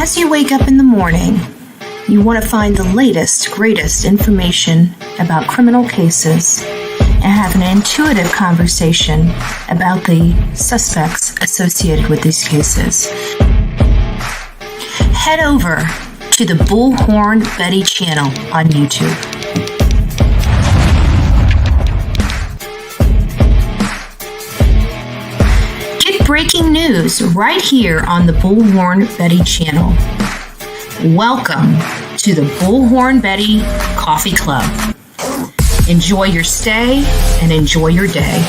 As you wake up in the morning, you want to find the latest, greatest information about criminal cases and have an intuitive conversation about the suspects associated with these cases. Head over to the Bullhorn Betty channel on YouTube. Get breaking news right here on the Bullhorn Betty channel. Welcome to the Bullhorn Betty Coffee Club. Enjoy your stay and enjoy your day.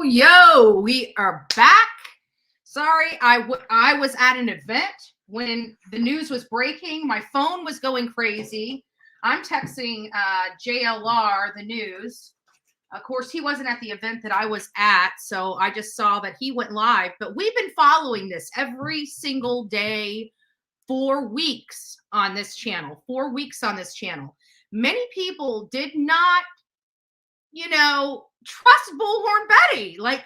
Yo, we are back. Sorry, I was at an event when the news was breaking. My phone was going crazy. I'm texting JLR the news. Of course, he wasn't at the event that I was at, so I just saw that he went live. But we've been following this every single day, 4 weeks on this channel. 4 weeks on this channel. Many people did not, trust Bullhorn Betty. Like,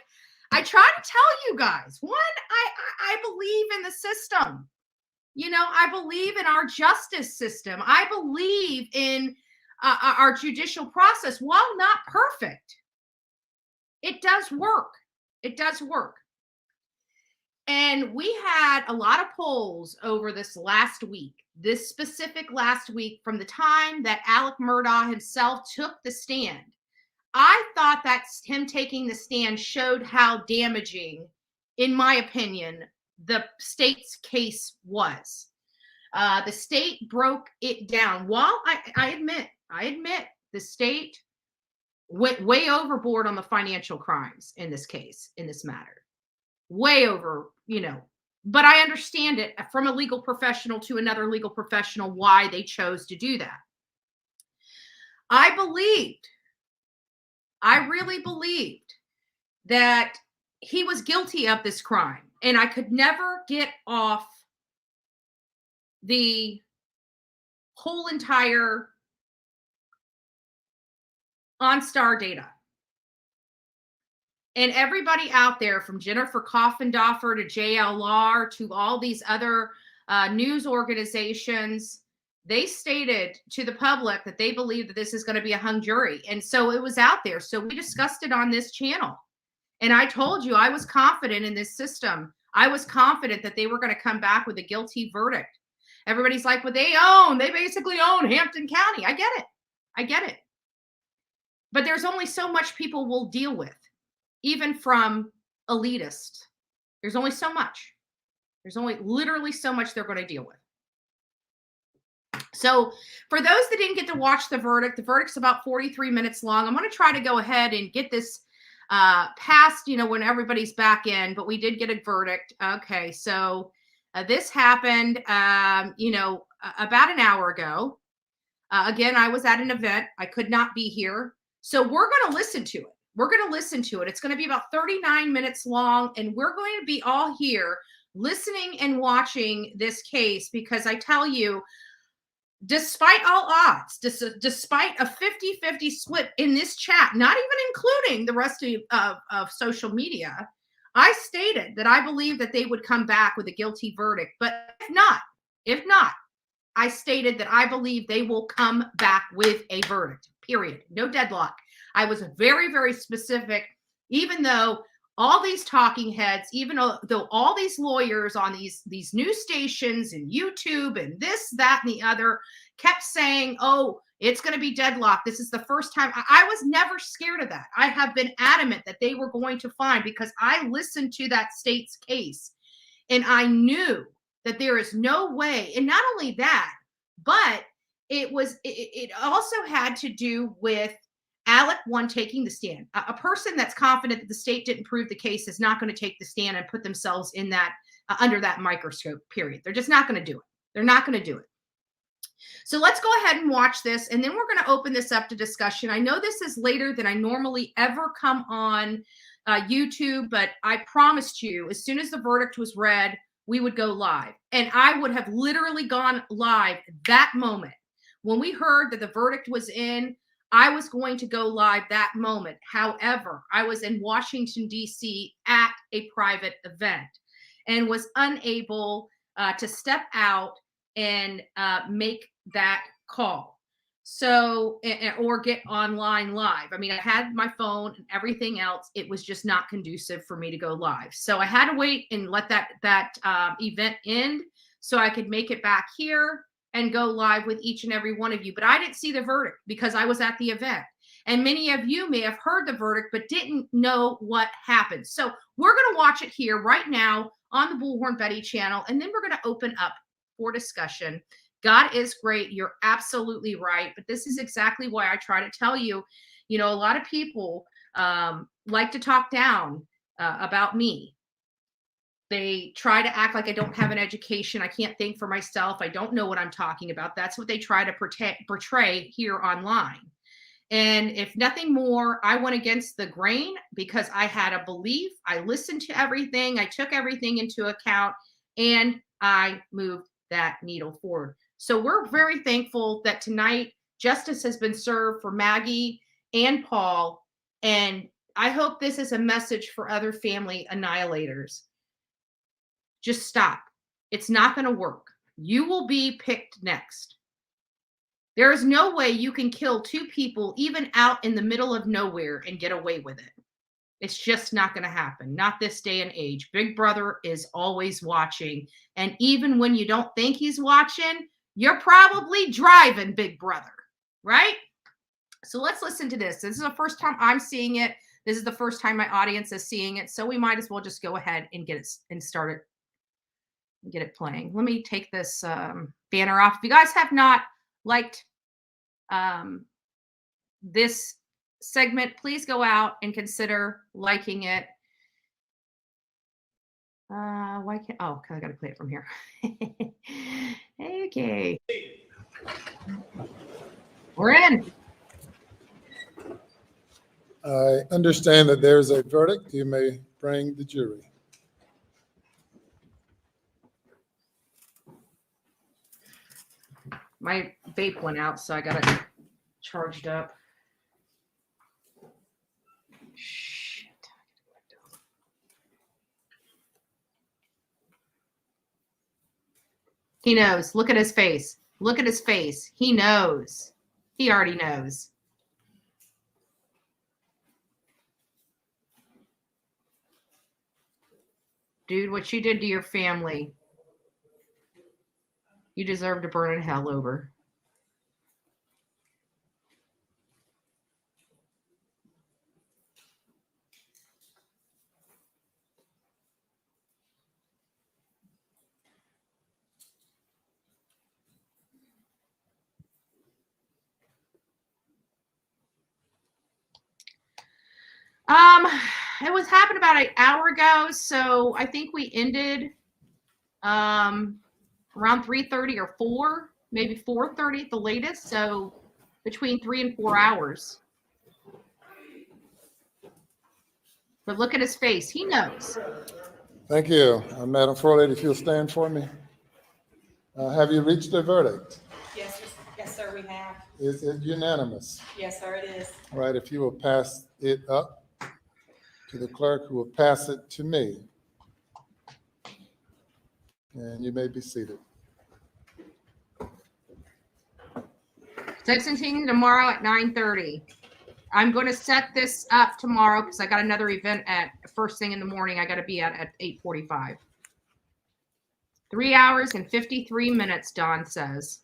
I try to tell you guys, one, I believe in the system. I believe in our justice system. I believe in our judicial process. While not perfect, it does work. It does work. And we had a lot of polls over this last week, this specific last week, from the time that Alec Murdaugh himself took the stand. I thought that him taking the stand showed how damaging, in my opinion, the state's case was. The state broke it down. While I admit the state went way overboard on the financial crimes in this case, in this matter. Way over, but I understand it from a legal professional to another legal professional why they chose to do that. I really believed that he was guilty of this crime, and I could never get off the whole entire OnStar data. And everybody out there, from Jennifer Coffindoffer to JLR to all these other news organizations, they stated to the public that they believe that this is going to be a hung jury. And so it was out there. So we discussed it on this channel. And I told you I was confident in this system. I was confident that they were going to come back with a guilty verdict. Everybody's like, well, they basically own Hampton County. I get it. But there's only so much people will deal with, even from elitists. There's only so much. There's only literally so much they're going to deal with. So for those that didn't get to watch the verdict's about 43 minutes long. I'm going to try to go ahead and get this past, when everybody's back in, but we did get a verdict. Okay, so this happened, about an hour ago. Again, I was at an event. I could not be here. So we're going to listen to it. It's going to be about 39 minutes long, and we're going to be all here listening and watching this case, because I tell you, despite all odds, despite a 50-50 split in this chat, not even including the rest of social media, I stated that I believe that they would come back with a guilty verdict. But if not, I stated that I believe they will come back with a verdict, period. No deadlock. I was very, very specific, even though all these talking heads, even though all these lawyers on these news stations and YouTube and this, that, and the other kept saying, oh, it's going to be deadlocked. This is the first time. I was never scared of that. I have been adamant that they were going to find, because I listened to that state's case and I knew that there is no way. And not only that, but it also had to do with Alec, one, taking the stand. A person that's confident that the state didn't prove the case is not going to take the stand and put themselves in that under that microscope, period. They're just not going to do it. They're not going to do it. So let's go ahead and watch this, and then we're going to open this up to discussion. I know this is later than I normally ever come on YouTube, but I promised you as soon as the verdict was read, we would go live. And I would have literally gone live that moment. When we heard that the verdict was in, I was going to go live that moment. However, I was in Washington, D.C. at a private event and was unable to step out and make that call. So, or get online live. I mean, I had my phone and everything else. It was just not conducive for me to go live. So I had to wait and let that event end so I could make it back here and go live with each and every one of you. But I didn't see the verdict because I was at the event. And many of you may have heard the verdict, but didn't know what happened. So we're going to watch it here right now on the Bullhorn Betty channel. And then we're going to open up for discussion. God is great. You're absolutely right. But this is exactly why I try to tell you, a lot of people like to talk down about me. They try to act like I don't have an education. I can't think for myself. I don't know what I'm talking about. That's what they try to portray here online. And if nothing more, I went against the grain because I had a belief. I listened to everything. I took everything into account, and I moved that needle forward. So we're very thankful that tonight justice has been served for Maggie and Paul. And I hope this is a message for other family annihilators. Just stop. It's not going to work. You will be picked next. There is no way you can kill two people even out in the middle of nowhere and get away with it. It's just not going to happen. Not this day and age. Big Brother is always watching. And even when you don't think he's watching, you're probably driving Big Brother, right? So let's listen to this. This is the first time I'm seeing it. This is the first time my audience is seeing it. So we might as well just go ahead and get it and start it. Get it playing. Let me take this banner off. If you guys have not liked this segment, please go out and consider liking it. Why can't, oh, because I got to play it from here. Okay. We're in. I understand that there's a verdict. You may bring the jury. My vape went out, so I got it charged up. Shit. He knows. Look at his face. Look at his face. He knows. He already knows. Dude, what you did to your family, you deserve to burn in hell over. It was happened about an hour ago, so I think we ended around 3:30 or 4, maybe 4:30 at the latest. So between 3 and 4 hours. But look at his face. He knows. Thank you. Madam Floor Lady, if you'll stand for me. Have you reached a verdict? Yes, sir, we have. Is it unanimous? Yes, sir, it is. All right, if you will pass it up to the clerk, who will pass it to me. And you may be seated. Sentencing tomorrow at 9:30. I'm going to set this up tomorrow because I got another event at first thing in the morning. I got to be at 8:45. 3 hours and 53 minutes, Don says.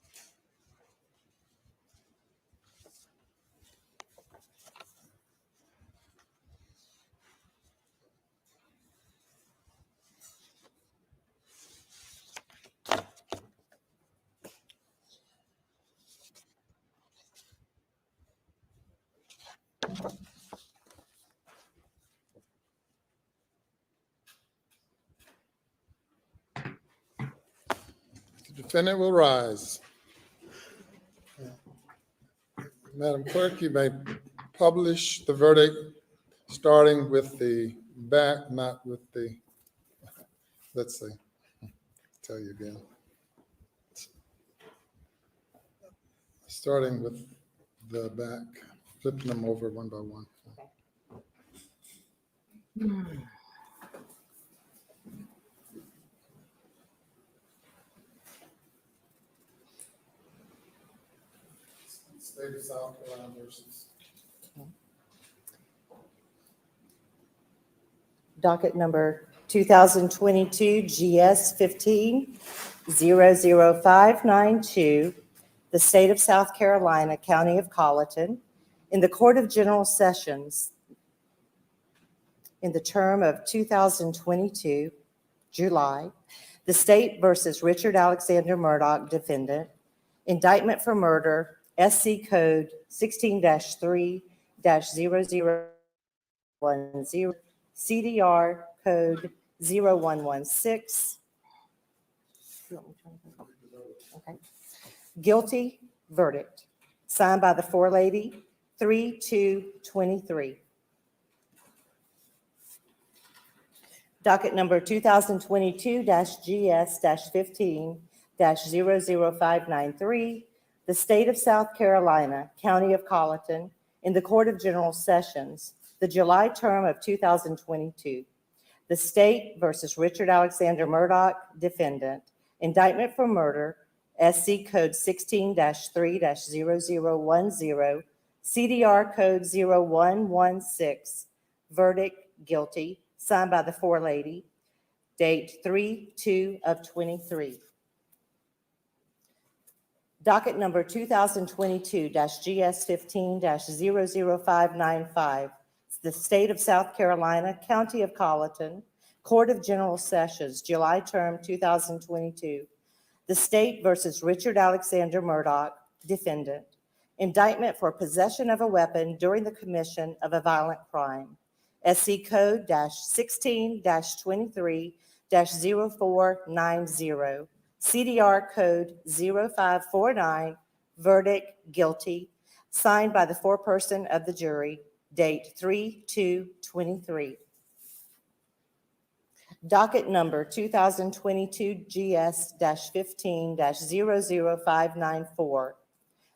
The defendant will rise. Madam Clerk, you may publish the verdict, starting with the back, not with the, let's see, tell you again. Starting with the back, flipping them over one by one. State of South Carolina versus. Docket number 2022 GS 15-00592, the State of South Carolina, County of Colleton, in the Court of General Sessions in the term of 2022, July, the State versus Richard Alexander Murdaugh, defendant, indictment for murder, SC Code 16-3-0010, CDR Code 0116. Okay. Guilty verdict, signed by the forelady, 3/2/23. Docket number 2022 GS-15-00593, the State of South Carolina, County of Colleton, in the Court of General Sessions, the July term of 2022. The State versus Richard Alexander Murdaugh, defendant, indictment for murder, SC Code 16-3-0010, CDR Code 0116, verdict guilty, signed by the forelady, date 3/2/23. Docket number 2022 GS-15-00595, the State of South Carolina, County of Colleton, Court of General Sessions, July term 2022. The State versus Richard Alexander Murdaugh, defendant, indictment for possession of a weapon during the commission of a violent crime, SC Code -16-23-0490, CDR Code 0549, verdict guilty, signed by the foreperson of the jury, date 3/2/23. Docket number 2022 GS-15-00594,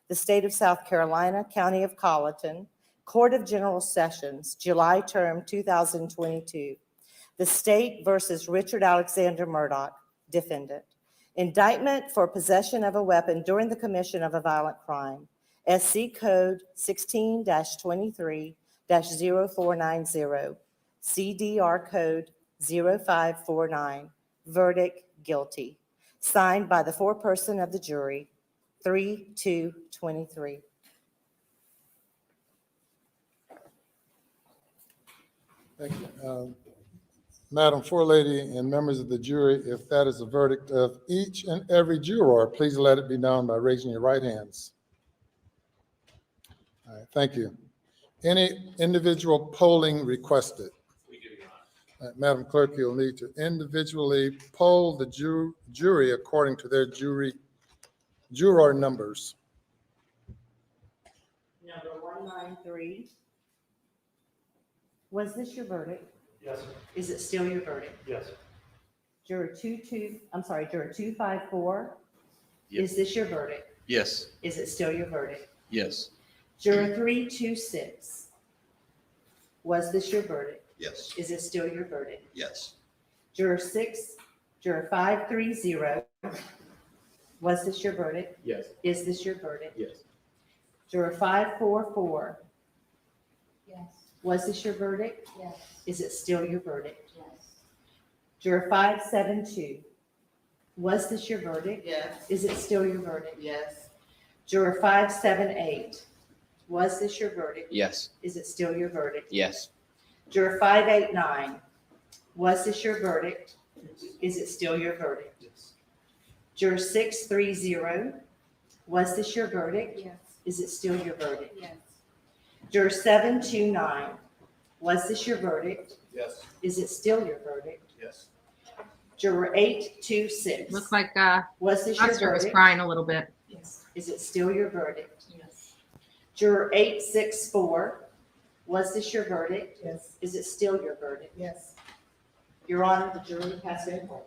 the State of South Carolina, County of Colleton, Court of General Sessions, July term 2022. The State versus Richard Alexander Murdaugh, defendant, indictment for possession of a weapon during the commission of a violent crime, SC Code 16-23-0490, CDR Code 0549, verdict guilty, signed by the foreperson of the jury, 3/2/23. Thank you. Madam Forelady and members of the jury, if that is the verdict of each and every juror, please let it be known by raising your right hands. All right, thank you. Any individual polling requested? Madam Clerk, you'll need to individually poll the jury according to their juror numbers. Number 193. Was this your verdict? Yes. Is it still your verdict? Yes. Juror 254. Yep. Is this your verdict? Yes. Is it still your verdict? Yes. Juror 326. Was this your verdict? Yes. Is it still your verdict? Yes. Juror 530. Was this your verdict? Yes. Is this your verdict? Yes. Juror 544. Yes. Was this your verdict? Yes. Is it still your verdict? Yes. Juror 572. Was this your verdict? Yes. Is it still your verdict? Yes. Juror 578. Was this your verdict? Yes. Is it still your verdict? Yes. Juror 589. Was this your verdict? Is it still your verdict? Yes. Juror 630. Was this your verdict? Yes. Is it still your verdict? Yes. Juror 729. Was this your verdict? Yes. Is it still your verdict? Yes. Juror 826. Looks like Was this your Buster was verdict? crying a little bit. Yes. Is it still your verdict? Yes. Juror 864, was this your verdict? Yes. Is it still your verdict? Yes. Your Honor, the jury has been polled.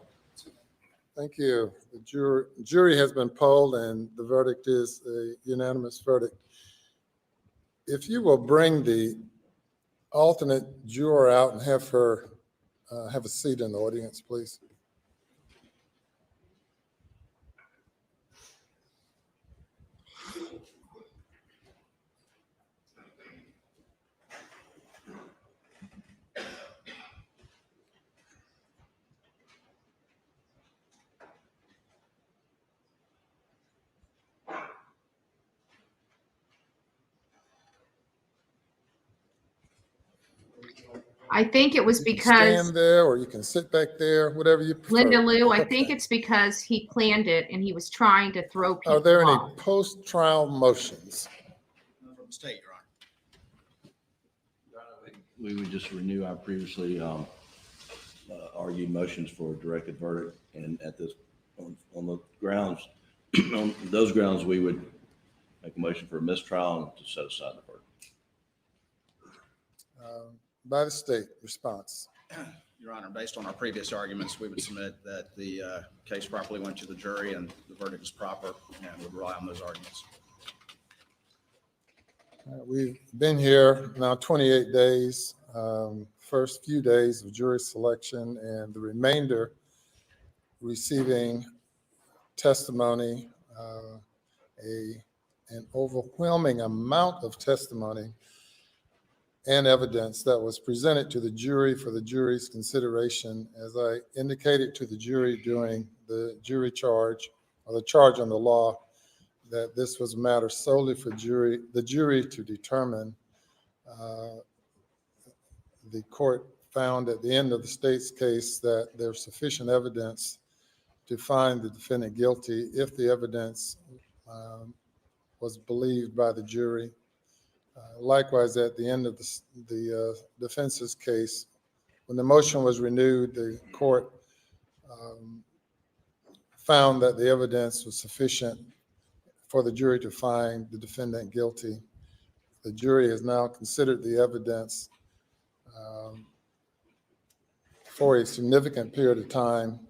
Thank you. The jury has been polled and the verdict is a unanimous verdict. If you will bring the alternate juror out and have her have a seat in the audience, please. I think it was You can because stand there or you can sit back there, whatever you prefer. Linda Lou, I think Okay. it's because he planned it and he was trying to throw people Are there any off. post-trial motions? From the state, Your Honor. We would just renew our previously argued motions for a directed verdict, and at this, on the grounds, on those grounds, we would make a motion for a mistrial and to set aside the verdict. By the state, response. Your Honor, based on our previous arguments, we would submit that the case properly went to the jury and the verdict is proper and would rely on those arguments. We've been here now 28 days, first few days of jury selection and the remainder receiving testimony, an overwhelming amount of testimony and evidence that was presented to the jury for the jury's consideration. As I indicated to the jury during the jury charge or the charge on the law, that this was a matter solely for the jury to determine. The court found at the end of the state's case that there's sufficient evidence to find the defendant guilty if the evidence was believed by the jury. Likewise, at the end of the defense's case, when the motion was renewed, the court found that the evidence was sufficient for the jury to find the defendant guilty. The jury has now considered the evidence for a significant period of time,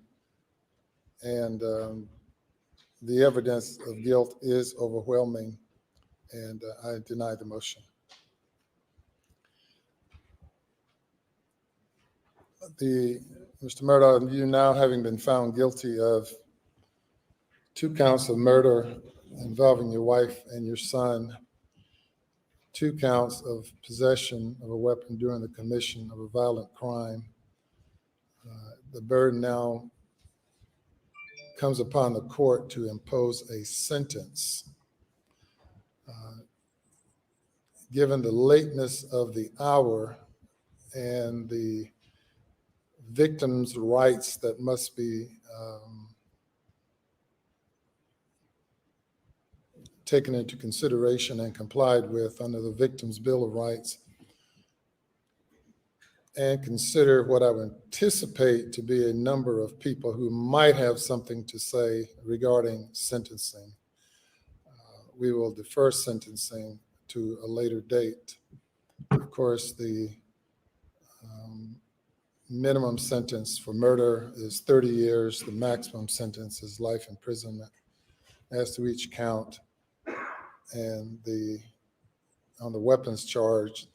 and the evidence of guilt is overwhelming, and I deny the motion. Mr. Murdaugh, you now having been found guilty of 2 counts of murder involving your wife and your son, 2 counts of possession of a weapon during the commission of a violent crime. The burden now comes upon the court to impose a sentence. Given the lateness of the hour and the victim's rights that must be taken into consideration and complied with under the Victim's Bill of Rights, and consider what I would anticipate to be a number of people who might have something to say regarding sentencing, we will defer sentencing to a later date. Of course, the minimum sentence for murder is 30 years. The maximum sentence is life imprisonment as to each count. And on the weapons charge,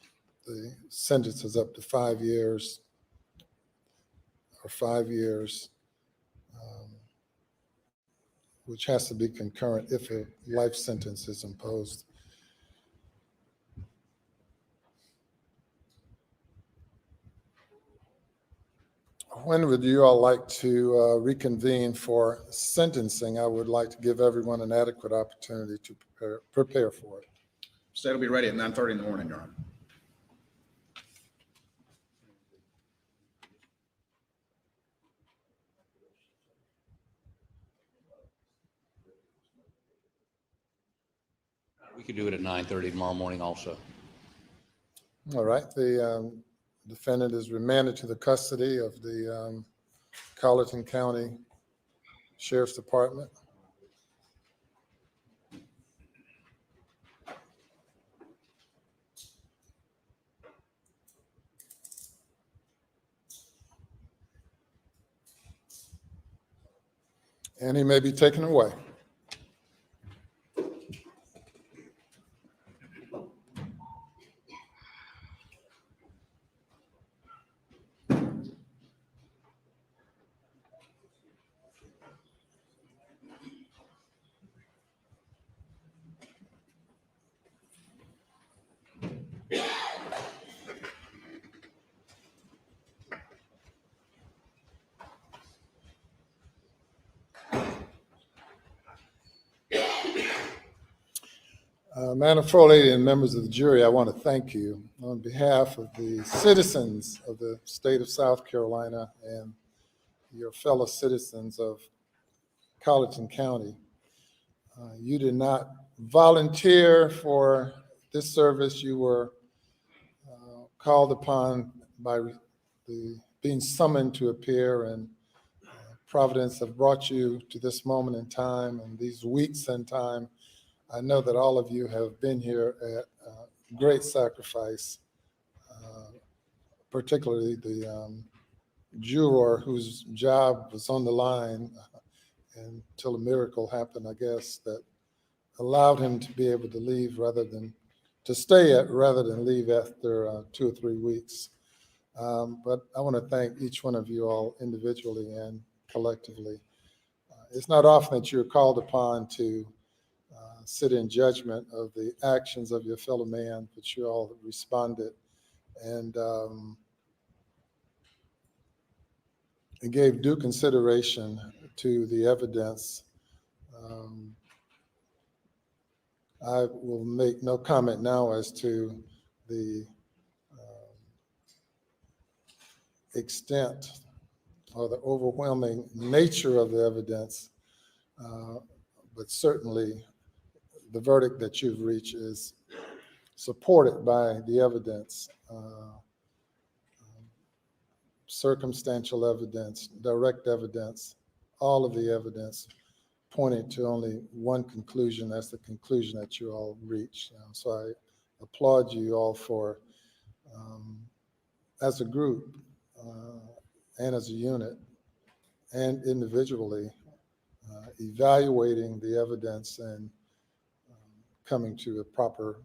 the sentence is up to 5 years or 5 years, which has to be concurrent if a life sentence is imposed. When would you all like to reconvene for sentencing? I would like to give everyone an adequate opportunity to prepare for it. State will be ready at 9:30 in the morning, Your Honor. We could do it at 9:30 tomorrow morning also. All right, the defendant is remanded to the custody of the Colleton County Sheriff's Department. And he may be taken away. Madam Floor Lady and members of the jury, I want to thank you on behalf of the citizens of the state of South Carolina and your fellow citizens of Colleton County. You did not volunteer for this service. You were called upon by being summoned to appear, and Providence have brought you to this moment in time and these weeks in time. I know that all of you have been here at great sacrifice, particularly the juror whose job was on the line until a miracle happened, I guess, that allowed him to be able to leave rather than leave after 2 or 3 weeks. But I want to thank each one of you all individually and collectively. It's not often that you're called upon to sit in judgment of the actions of your fellow man, but you all responded and gave due consideration to the evidence. I will make no comment now as to the extent or the overwhelming nature of the evidence, but certainly the verdict that you've reached is supported by the evidence, circumstantial evidence, direct evidence, all of the evidence pointing to only one conclusion. That's the conclusion that you all reached. So I applaud you all for, as a group and as a unit and individually, evaluating the evidence and coming to a proper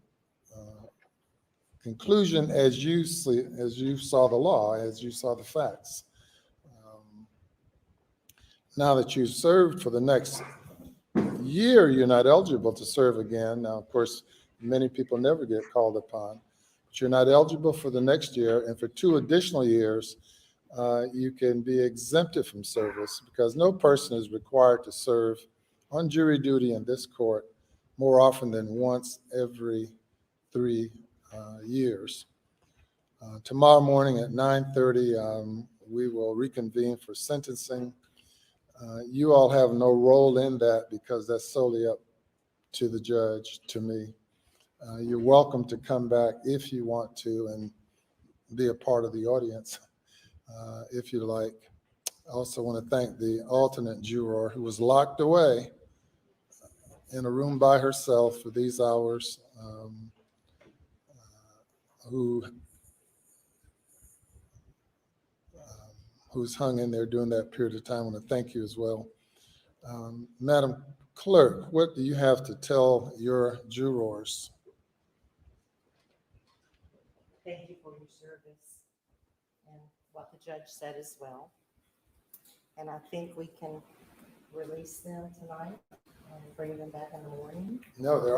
conclusion as you saw the law, as you saw the facts. Now that you've served for the next year, you're not eligible to serve again. Now, of course, many people never get called upon, but you're not eligible for the next year, and for 2 additional years, you can be exempted from service because no person is required to serve on jury duty in this court more often than once every 3 years. Tomorrow morning at 9:30, we will reconvene for sentencing. You all have no role in that because that's solely up to the judge, to me. You're welcome to come back if you want to and be a part of the audience if you like. I also want to thank the alternate juror who was locked away in a room by herself for these hours, who's hung in there during that period of time. I want to thank you as well. Madam Clerk, what do you have to tell your jurors? Thank you for your service and what the judge said as well. And I think we can release them tonight and bring them back in the morning. No, they're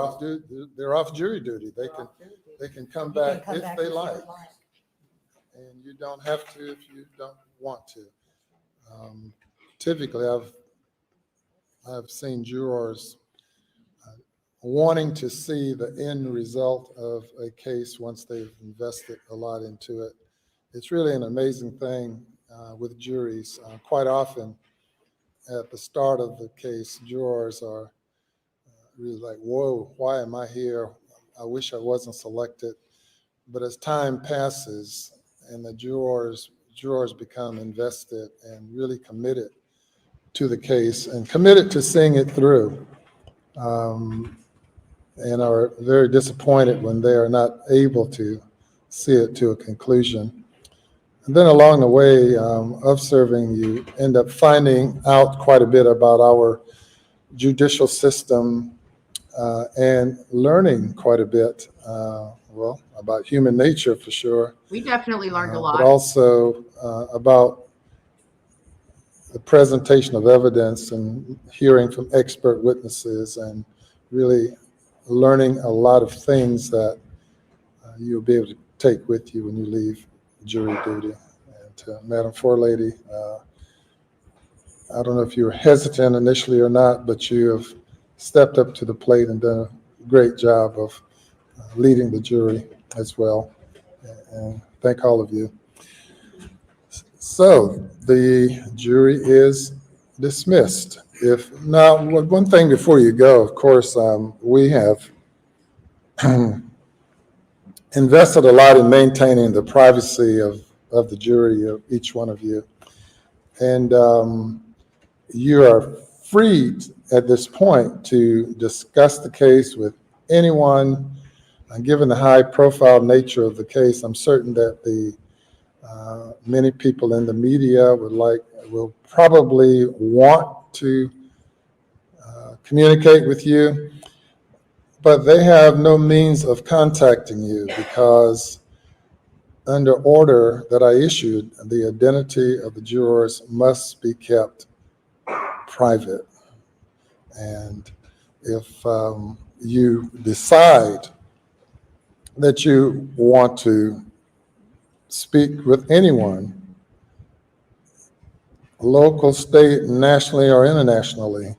off jury duty. They can come back if they like. And you don't have to if you don't want to. Typically, I've seen jurors wanting to see the end result of a case once they've invested a lot into it. It's really an amazing thing with juries. Quite often, at the start of the case, jurors are really like, whoa, why am I here? I wish I wasn't selected. But as time passes and the jurors become invested and really committed to the case and committed to seeing it through, and are very disappointed when they are not able to see it to a conclusion. then along the way of serving, you end up finding out quite a bit about our judicial system and learning quite a bit, well, about human nature for sure, We definitely learned a but lot. also about the presentation of evidence and hearing from expert witnesses and really learning a lot of things that you'll be able to take with you when you leave jury duty. And to Madam Forelady, I don't know if you were hesitant initially or not, but you have stepped up to the plate and done a great job of leading the jury as well. And thank all of you. So the jury is dismissed. If now, one thing before you go, of course, we have invested a lot in maintaining the privacy of the jury, of each one of you. And you are free at this point to discuss the case with anyone. And given the high profile nature of the case, I'm certain that the many people in the media will probably want to communicate with you, but they have no means of contacting you because under order that I issued, the identity of the jurors must be kept private. And if you decide that you want to speak with anyone, local, state, nationally, or internationally,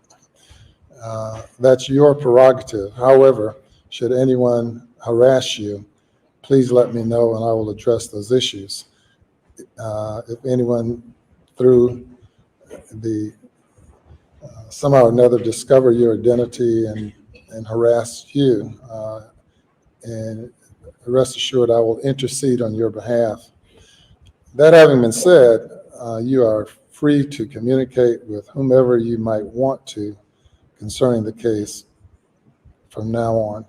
that's your prerogative. However, should anyone harass you, please let me know and I will address those issues. If anyone through the somehow or another discover your identity and harass you, and rest assured I will intercede on your behalf. That having been said, you are free to communicate with whomever you might want to concerning the case from now on.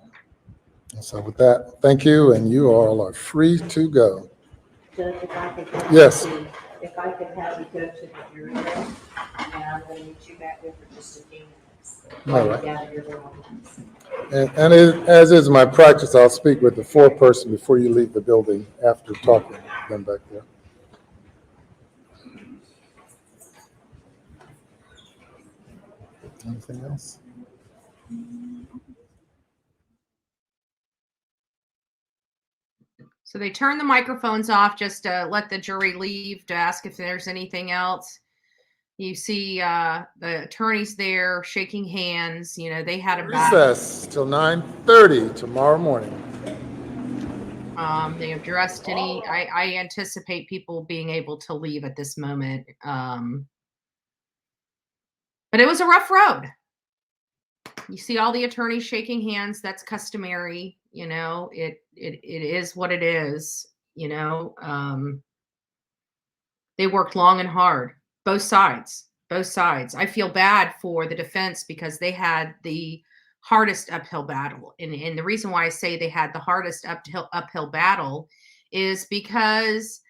And so with that, thank you, and you all are free to go. Judge, if I could have Yes. if I could have you go to the jury room, and I'm going to meet you back there for just a few minutes. All right. Gather your belongings. And as is my practice, I'll speak with the foreperson before you leave the building after talking to them back there. Anything else? So they turn the microphones off just to let the jury leave to ask if there's anything else. You see the attorneys there shaking hands. You know, they had a Recess till 9:30 tomorrow morning. They addressed any. I anticipate people being able to leave at this moment. But it was a rough road. You see all the attorneys shaking hands. That's customary. You know, it is what it is. You know, they worked long and hard. Both sides. I feel bad for the defense because they had the hardest uphill battle. And the reason why I say they had the hardest uphill battle is because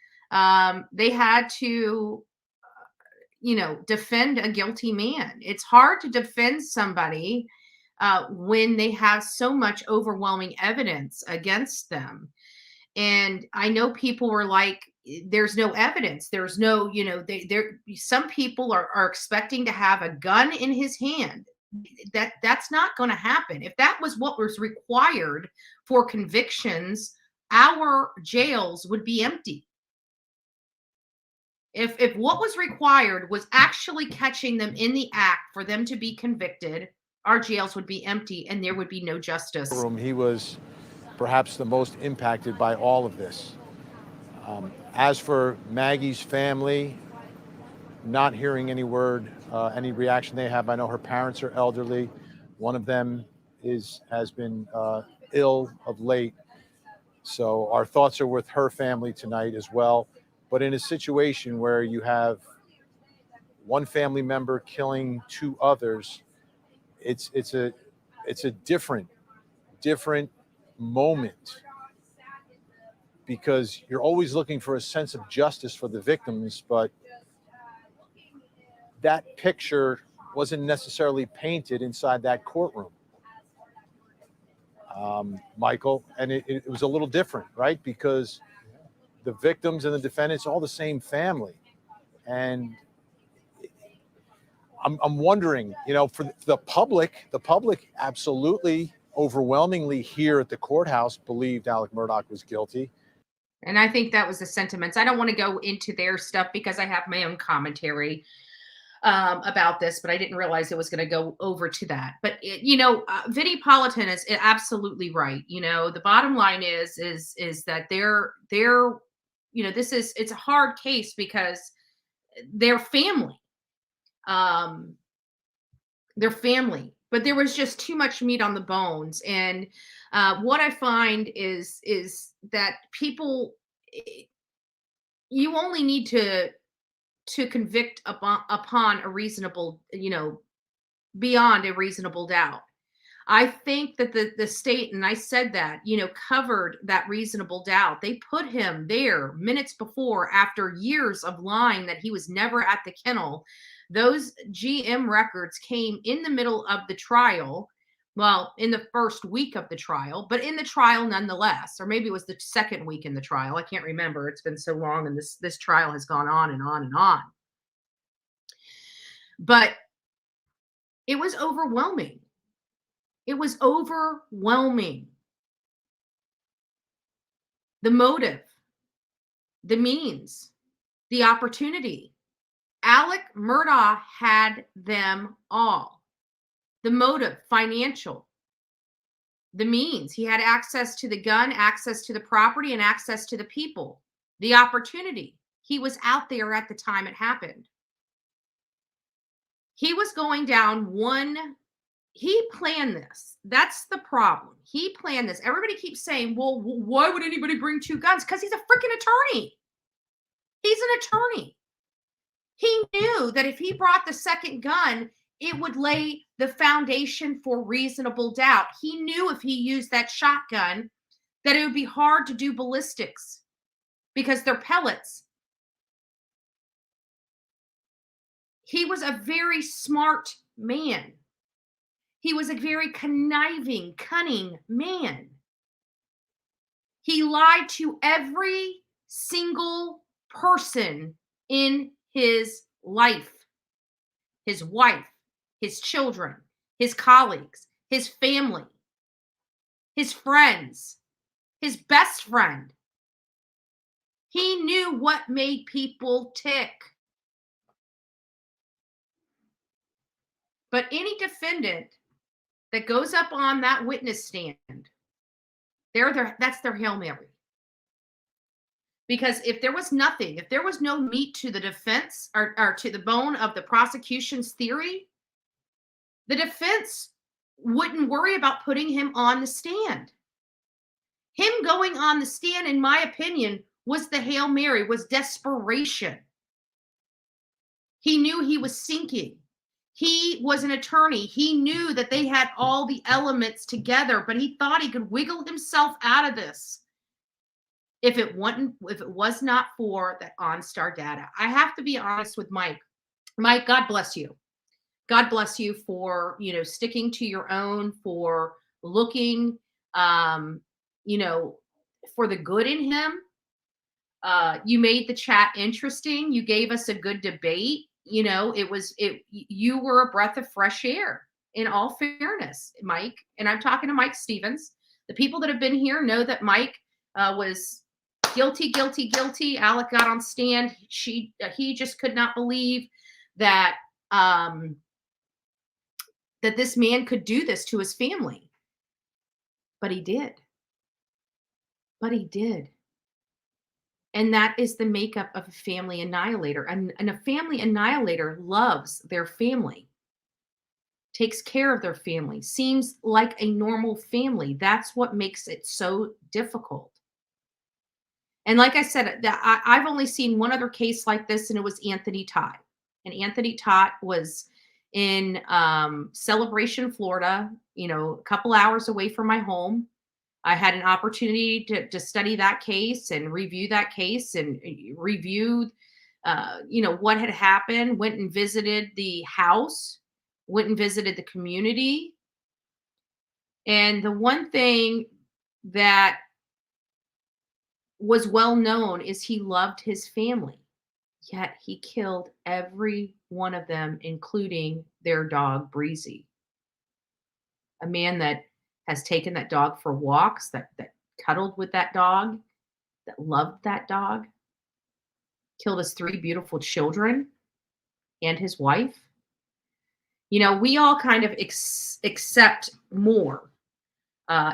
they had to, defend a guilty man. It's hard to defend somebody when they have so much overwhelming evidence against them. And I know people were like, there's no evidence. There's no, some people are expecting to have a gun in his hand. That's not going to happen. If that was what was required for convictions, our jails would be empty. If what was required was actually catching them in the act for them to be convicted, our jails would be empty and there would be no justice. He was perhaps the most impacted by all of this. As for Maggie's family, not hearing any word, any reaction they have. I know her parents are elderly. One of them has been ill of late. So our thoughts are with her family tonight as well. But in a situation where you have one family member killing two others, it's a different moment because you're always looking for a sense of justice for the victims, but that picture wasn't necessarily painted inside that courtroom, Michael, and it was a little different, right? Because the victims and the defendants, all the same family. And I'm wondering, you know, for the public absolutely overwhelmingly here at the courthouse believed Alec Murdaugh was guilty. And I think that was the sentiments. I don't want to go into their stuff because I have my own commentary about this, but I didn't realize it was going to go over to that. But Vinnie Politan is absolutely right. You know, the bottom line is that they're it's a hard case because they're family. Their family, but there was just too much meat on the bones. And what I find is that people, you only need to convict upon a reasonable, beyond a reasonable doubt. I think that the state, and I said that, covered that reasonable doubt. They put him there minutes before, after years of lying that he was never at the kennel. Those GM records came in the middle of the trial. Well, in the first week of the trial, but in the trial nonetheless, or maybe it was the second week in the trial. I can't remember. It's been so long, and this trial has gone on and on and on. But it was overwhelming. It was overwhelming. The motive, the means, the opportunity. Alec Murdaugh had them all. The motive, financial. The means, he had access to the gun, access to the property, and access to the people. The opportunity, he was out there at the time it happened. He was going down he planned this. That's the problem. He planned this. Everybody keeps saying, well, why would anybody bring two guns? Because he's a freaking attorney. He's an attorney. He knew that if he brought the second gun, it would lay the foundation for reasonable doubt. He knew if he used that shotgun, that it would be hard to do ballistics because they're pellets. He was a very smart man. He was a very conniving, cunning man. He lied to every single person in his life. His wife, his children, his colleagues, his family, his friends, his best friend. He knew what made people tick. But any defendant that goes up on that witness stand, that's their Hail Mary. Because if there was nothing, if there was no meat to the defense or to the bone of the prosecution's theory, the defense wouldn't worry about putting him on the stand. Him going on the stand, in my opinion, was the Hail Mary, was desperation. He knew he was sinking. He was an attorney. He knew that they had all the elements together, but he thought he could wiggle himself out of this if it was not for that OnStar data. I have to be honest with Mike. Mike, God bless you. God bless you for, sticking to your own, for looking, for the good in him. You made the chat interesting. You gave us a good debate. You were a breath of fresh air, in all fairness, Mike. And I'm talking to Mike Stevens. The people that have been here know that Mike was guilty. Alec got on stand. He just could not believe that that this man could do this to his family. But he did. And that is the makeup of a family annihilator. And a family annihilator loves their family, takes care of their family, seems like a normal family. That's what makes it so difficult. And like I said, I've only seen one other case like this, and it was Anthony Todd. And Anthony Todd was in Celebration, Florida, a couple hours away from my home. I had an opportunity to study that case and review that case and review, what had happened, went and visited the house, went and visited the community. And the one thing that was well known is he loved his family, yet he killed every one of them, including their dog, Breezy. A man that has taken that dog for walks, that cuddled with that dog, that loved that dog, killed his 3 beautiful children and his wife. We all kind of accept more.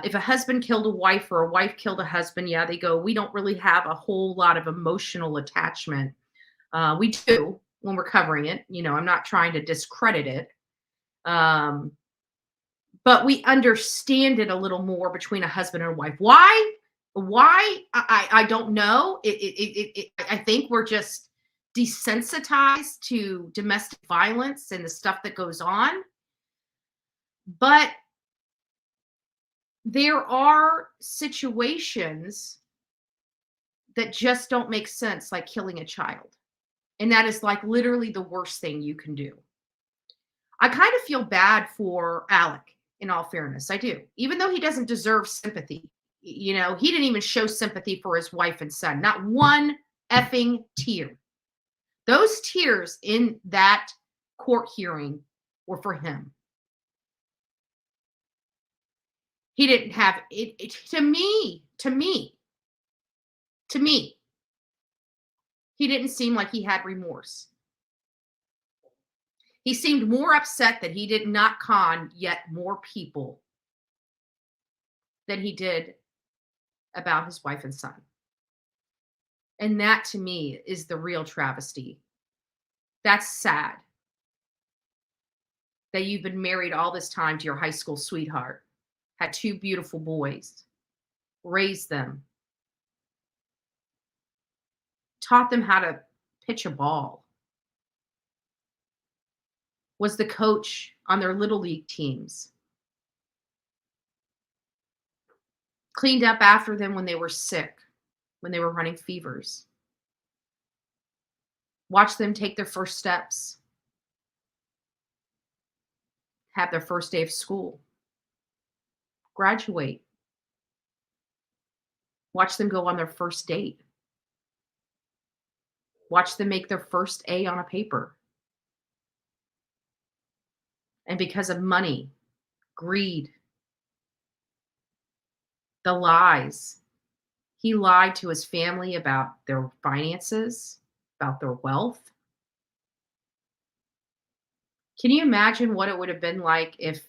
If a husband killed a wife or a wife killed a husband, yeah, they go, we don't really have a whole lot of emotional attachment. We do when we're covering it. I'm not trying to discredit it. But we understand it a little more between a husband and a wife. Why? I don't know. I think we're just desensitized to domestic violence and the stuff that goes on. But there are situations that just don't make sense, like killing a child. And that is like literally the worst thing you can do. I kind of feel bad for Alec, in all fairness. I do. Even though he doesn't deserve sympathy. He didn't even show sympathy for his wife and son. Not one effing tear. Those tears in that court hearing were for him. He didn't have it. To me, he didn't seem like he had remorse. He seemed more upset that he did not con yet more people than he did about his wife and son. And that, to me, is the real travesty. That's sad that you've been married all this time to your high school sweetheart, had 2 beautiful boys, raised them, taught them how to pitch a ball, was the coach on their little league teams, cleaned up after them when they were sick, when they were running fevers, watched them take their first steps, have their first day of school, graduate, watch them go on their first date, watch them make their first A on a paper. And because of money, greed, the lies, he lied to his family about their finances, about their wealth. Can you imagine what it would have been like if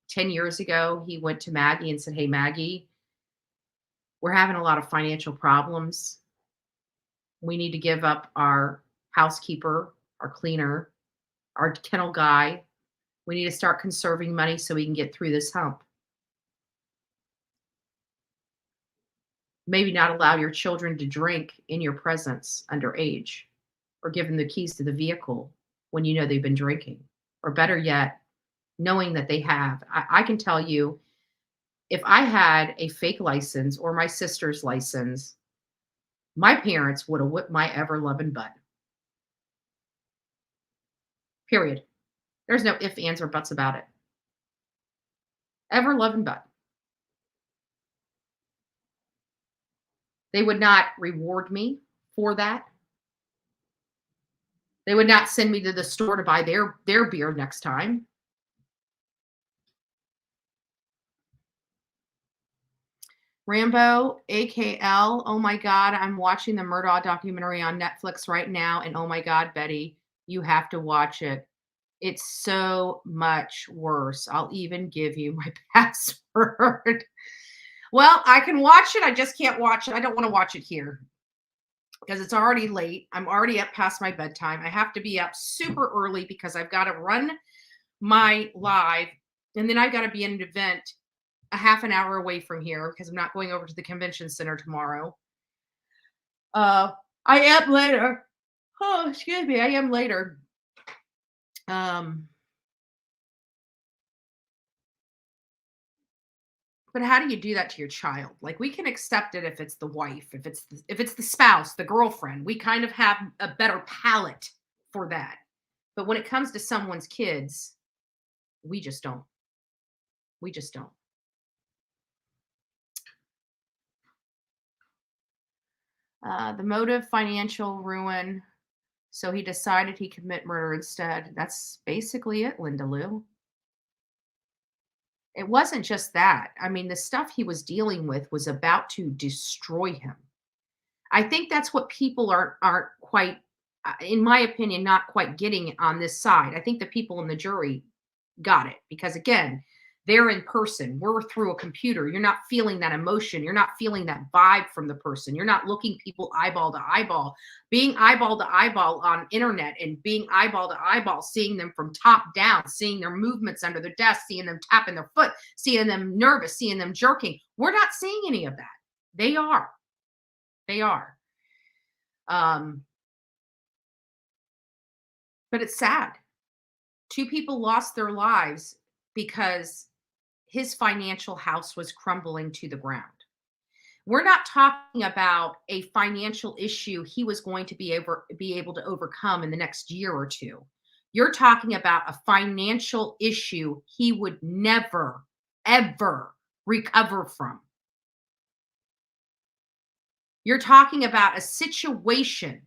10 years ago he went to Maggie and said, hey, Maggie, we're having a lot of financial problems. We need to give up our housekeeper, our cleaner, our kennel guy. We need to start conserving money so we can get through this hump. Maybe not allow your children to drink in your presence underage, or give them the keys to the vehicle when you know they've been drinking. Or better yet, knowing that they have. I can tell you, if I had a fake license or my sister's license, my parents would have whipped my ever-loving butt. Period. There's no ifs, ands, or buts about it. Ever-loving butt. They would not reward me for that. They would not send me to the store to buy their beer next time. Rambo, AKL, oh my God, I'm watching the Murdaugh documentary on Netflix right now. And oh my God, Betty, you have to watch it. It's so much worse. I'll even give you my password. Well, I can watch it. I just can't watch it. I don't want to watch it here because it's already late. I'm already up past my bedtime. I have to be up super early because I've got to run my live, and then I've got to be in an event a half an hour away from here because I'm not going over to the convention center tomorrow. I am later. Oh, excuse me. I am later. But how do you do that to your child? Like, we can accept it if it's the wife, if it's the spouse, the girlfriend. We kind of have a better palate for that. But when it comes to someone's kids, we just don't. We just don't. The motive, financial ruin. So he decided he'd commit murder instead. That's basically it, Linda Lou. It wasn't just that. I mean, the stuff he was dealing with was about to destroy him. I think that's what people aren't quite, in my opinion, not quite getting on this side. I think the people in the jury got it because, again, they're in person. We're through a computer. You're not feeling that emotion. You're not feeling that vibe from the person. You're not looking people eyeball to eyeball. Being eyeball to eyeball on internet and being eyeball to eyeball, seeing them from top down, seeing their movements under their desk, seeing them tapping their foot, seeing them nervous, seeing them jerking. We're not seeing any of that. They are. They are. But it's sad. 2 people lost their lives because his financial house was crumbling to the ground. We're not talking about a financial issue he was going to be able to overcome in the next year or 2. You're talking about a financial issue he would never, ever recover from. You're talking about a situation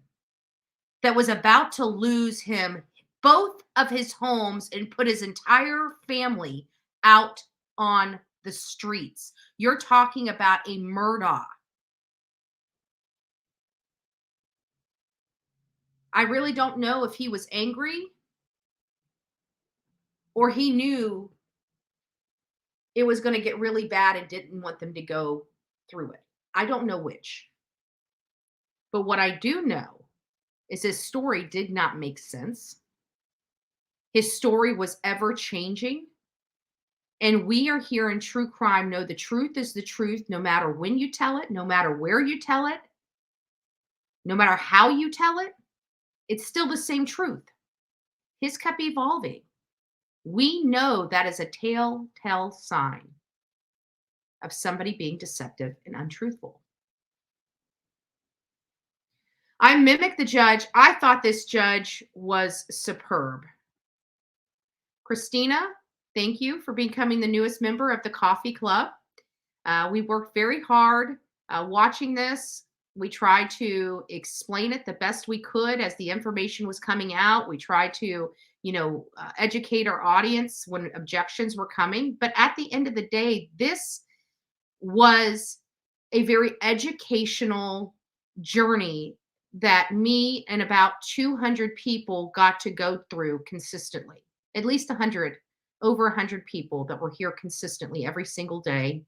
that was about to lose him both of his homes and put his entire family out on the streets. You're talking about a Murdaugh. I really don't know if he was angry or he knew it was going to get really bad and didn't want them to go through it. I don't know which. But what I do know is his story did not make sense. His story was ever changing. And we are here in true crime know the truth is the truth, no matter when you tell it, no matter where you tell it, no matter how you tell it, it's still the same truth. His kept evolving. We know that is a telltale sign of somebody being deceptive and untruthful. I mimicked the judge. I thought this judge was superb. Christina, thank you for becoming the newest member of the Coffee Club. We worked very hard watching this. We tried to explain it the best we could as the information was coming out. We tried to, educate our audience when objections were coming. But at the end of the day, this was a very educational journey that me and about 200 people got to go through consistently. At least 100, over 100 people that were here consistently every single day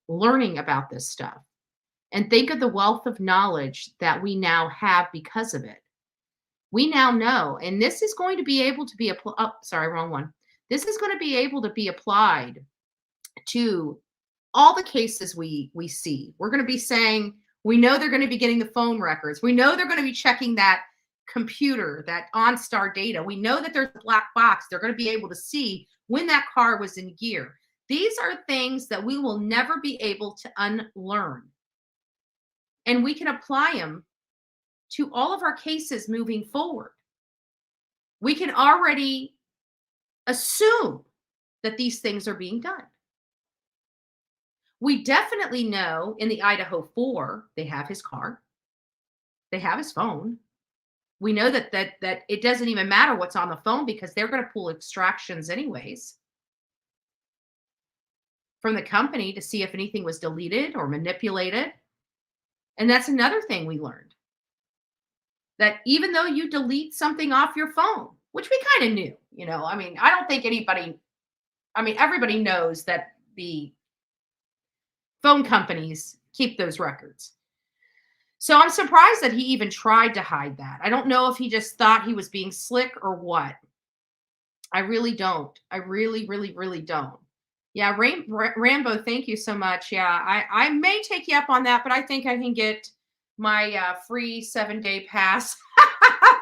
learning about this stuff. And think of the wealth of knowledge that we now have because of it. We now know, and this is going to be able to be This is going to be able to be applied to all the cases we see. We're going to be saying, we know they're going to be getting the phone records. We know they're going to be checking that computer, that OnStar data. We know that there's a black box. They're going to be able to see when that car was in gear. These are things that we will never be able to unlearn. And we can apply them to all of our cases moving forward. We can already assume that these things are being done. We definitely know in the Idaho 4, they have his car. They have his phone. We know that it doesn't even matter what's on the phone because they're going to pull extractions anyways from the company to see if anything was deleted or manipulated. And that's another thing we learned. That even though you delete something off your phone, which we kind of knew, I don't think everybody knows that the phone companies keep those records. So I'm surprised that he even tried to hide that. I don't know if he just thought he was being slick or what. I really don't. I really, really, really don't. Yeah, Rambo, thank you so much. Yeah, I may take you up on that, but I think I can get my free 7-day pass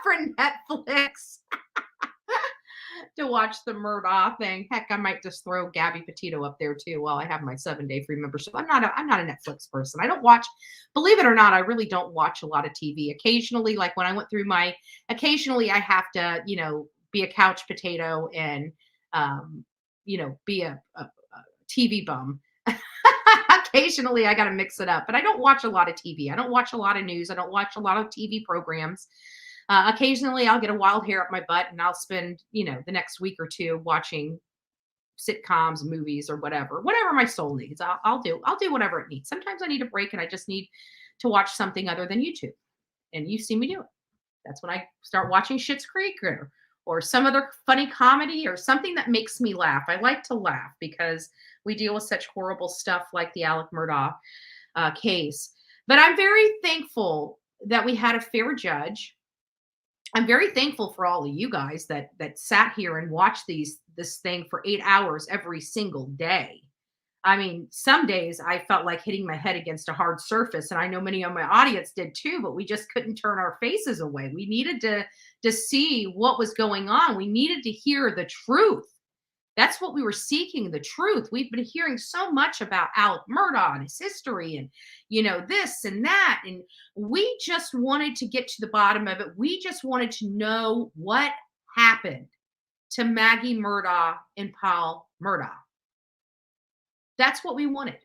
for Netflix. to watch the Murdaugh thing. Heck, I might just throw Gabby Petito up there too while I have my 7-day free membership. I'm not a Netflix person. I don't watch, believe it or not, I really don't watch a lot of TV. Occasionally, like when I went through occasionally I have to, be a couch potato and, be a TV bum. Occasionally I got to mix it up, but I don't watch a lot of TV. I don't watch a lot of news. I don't watch a lot of TV programs. Occasionally I'll get a wild hair up my butt and I'll spend, the next week or two watching sitcoms, movies, or whatever my soul needs. I'll do whatever it needs. Sometimes I need a break and I just need to watch something other than YouTube. And you see me do it. That's when I start watching Schitt's Creek or some other funny comedy or something that makes me laugh. I like to laugh because we deal with such horrible stuff like the Alec Murdaugh case. But I'm very thankful that we had a fair judge. I'm very thankful for all of you guys that sat here and watched this thing for 8 hours every single day. I mean, some days I felt like hitting my head against a hard surface, and I know many of my audience did too, but we just couldn't turn our faces away. We needed to see what was going on. We needed to hear the truth. That's what we were seeking, the truth. We've been hearing so much about Alec Murdaugh and his history and, this and that. And we just wanted to get to the bottom of it. We just wanted to know what happened to Maggie Murdaugh and Paul Murdaugh. That's what we wanted.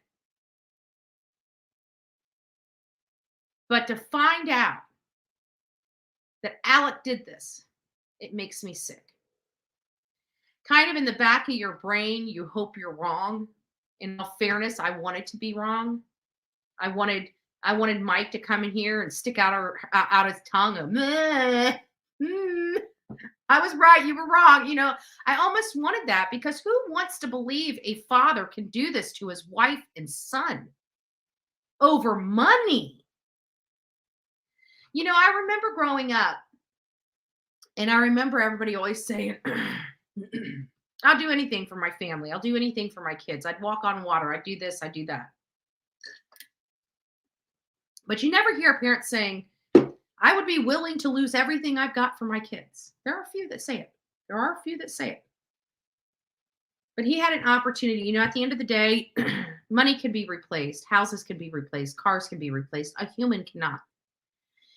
But to find out that Alec did this, it makes me sick. Kind of in the back of your brain, you hope you're wrong. In all fairness, I wanted to be wrong. I wanted Mike to come in here and stick out his tongue. I was right, you were wrong. I almost wanted that because who wants to believe a father can do this to his wife and son over money? I remember growing up, and I remember everybody always saying, I'll do anything for my family. I'll do anything for my kids. I'd walk on water. I'd do this. I'd do that. But you never hear a parent saying, I would be willing to lose everything I've got for my kids. There are a few that say it. But he had an opportunity. At the end of the day, money can be replaced. Houses can be replaced. Cars can be replaced. A human cannot.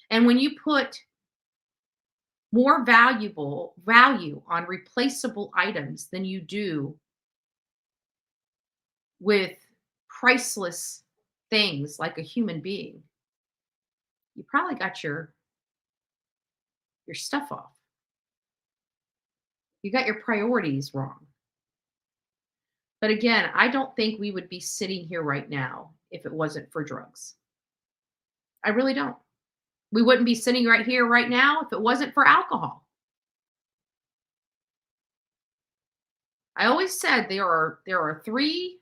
And when you put more value on replaceable items than you do with priceless things like a human being, you probably got your stuff off. You got your priorities wrong. But again, I don't think we would be sitting here right now if it wasn't for drugs. I really don't. We wouldn't be sitting right here right now if it wasn't for alcohol. I always said there are 3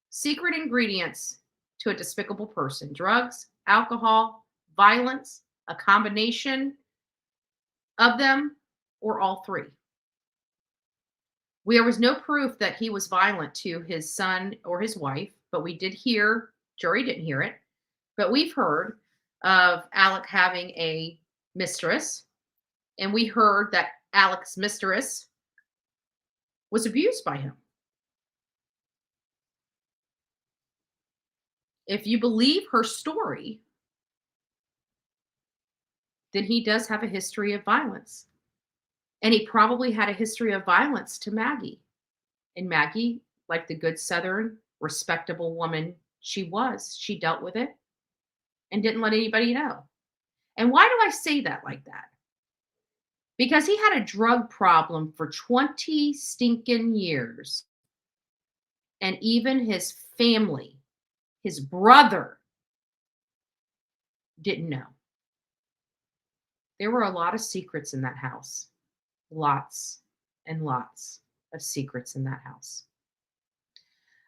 secret ingredients to a despicable person: drugs, alcohol, violence, a combination of them, or all 3. There was no proof that he was violent to his son or his wife, but we did hear, jury didn't hear it, but we've heard of Alec having a mistress, and we heard that Alec's mistress was abused by him. If you believe her story, then he does have a history of violence. And he probably had a history of violence to Maggie. And Maggie, like the good Southern, respectable woman she was, she dealt with it and didn't let anybody know. And why do I say that like that? Because he had a drug problem for 20 stinking years. And even his family, his brother, didn't know. There were a lot of secrets in that house. Lots and lots of secrets in that house.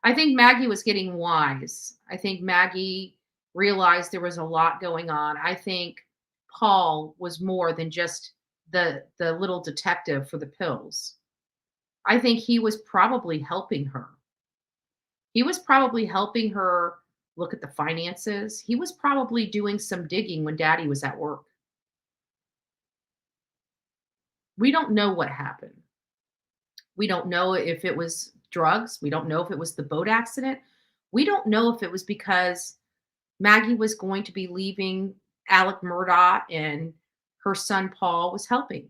I think Maggie was getting wise. I think Maggie realized there was a lot going on. I think Paul was more than just the little detective for the pills. I think he was probably helping her. He was probably helping her look at the finances. He was probably doing some digging when Daddy was at work. We don't know what happened. We don't know if it was drugs. We don't know if it was the boat accident. We don't know if it was because Maggie was going to be leaving Alec Murdaugh and her son Paul was helping.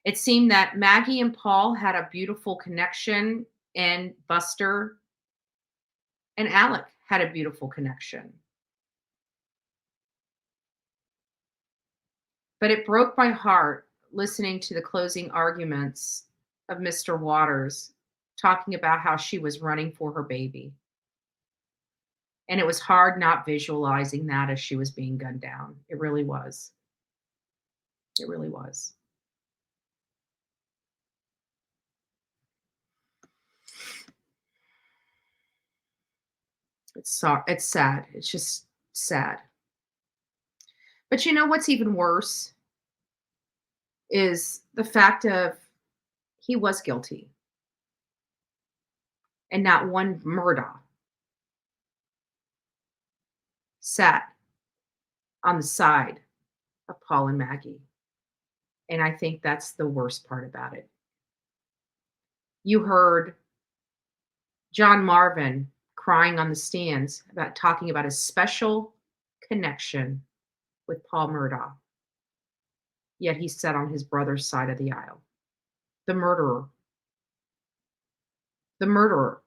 It seemed that Maggie and Paul had a beautiful connection, and Buster and Alec had a beautiful connection. But it broke my heart listening to the closing arguments of Mr. Waters talking about how she was running for her baby. And it was hard not visualizing that as she was being gunned down. It really was. It really was. It's sad. It's just sad. But you know what's even worse is the fact of he was guilty. And not one Murdaugh sat on the side of Paul and Maggie. And I think that's the worst part about it. You heard John Marvin crying on the stands about talking about a special connection with Paul Murdaugh. Yet he sat on his brother's side of the aisle. The murderer. The murderer.